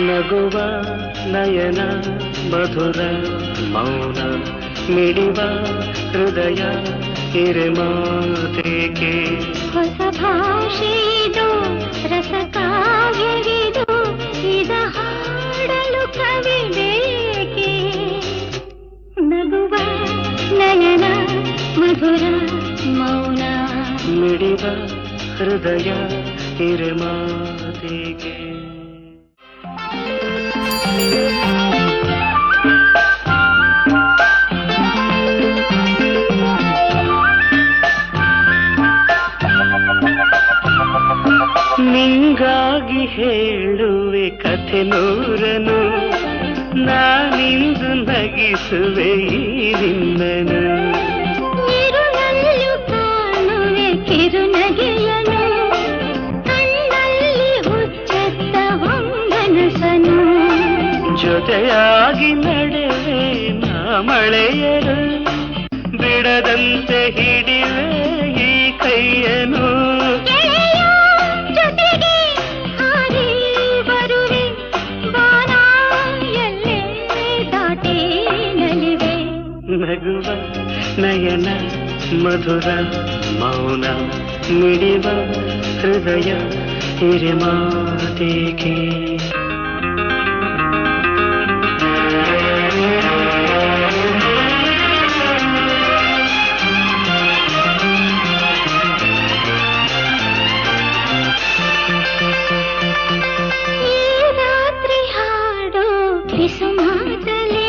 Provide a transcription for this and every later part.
ನಗುವ ನಯನ ಮಧುರ ಮೌನ ಮಿಡಿವ ಹೃದಯ ಹಿರಿಮಾತೆಗೆ ಹೊಸ ಭಾಷೆದು ರಸಕಾವ್ಯವಿದು ಇದ ಹಾಡಲು ಕವಿ ಬೇಕೆ ನಗುವ ನಯನ ಮಧುರ ಮೌನ ಮಿಡಿವ ಹೃದಯ ಹಿರಿಮಾತೆಗೆ ನಿಂಗಾಗಿ ಹೇಳುವೆ ಕಥೆ ನೂರನು ನಾನಿಂದು ನಗಿಸುವೆ ಈ ನಿನ್ನನು ಇರುಳಲ್ಲೂ ಕಾಣುವೆ ಕಿರುನಗೆಯನು ಕಣ್ಣಲ್ಲಿ ಹುಚ್ಚೆತ್ತ ಹೊಂಗನಸನು ಜೊತೆಯಾಗಿ ನಡೆವೆ ನಾ ಮಳೆಯರು ಬಿಡದಂತೆ ಹಿಡಿವೆ ಈ ಕೈಯನು ನಗುವ ನಯನ ಮಧುರ ಮೌನ ಮಿಡಿವ ಹೃದಯ ಹಿರಿಮಾತೆಗೆ ಈ ರಾತ್ರಿ ಹಾಡು ಕಿಸುಮಾತಲಿ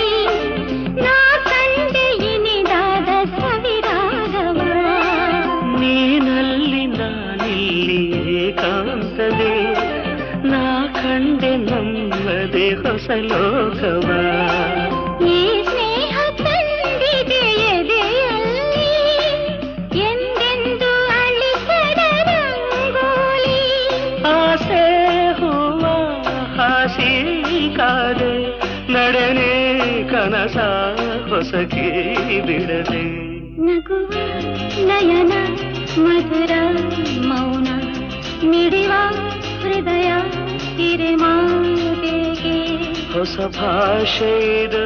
ಏಕಾಂತದೆ ನಾ ಕಂಡೆ ನಮ್ಮದೆ ಹೊಸ ಲೋಕವ ಈ ಸ್ನೇಹ ತಂದಿದೆ ಎದೆಯಲ್ಲಿ ಎಂದೆಂದು ಅಳಿಸದ ರಂಗೋಲಿ ಆಸೆ ಹೂವ ಹಾಸಿ ಕಾದೆ ನಡೆನೆ ಕನಸ ಹೊಸಕಿ ಬಿಡದೆ ನಗುವ ನಯನ ಮಧುರ ಮೌನ ಮಿಡಿವ ಹೃದಯ ಹಿರಿಮಾತೆಗೆ ಹೊಸ ಭಾಷೆದು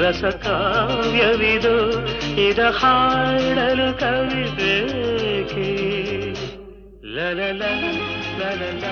ರಸಕಾವ್ಯವಿದು ಇದ ಹಾಡಲು ಕವಿ ಬೇಕೆ ಲಲಲ ಲಲಲ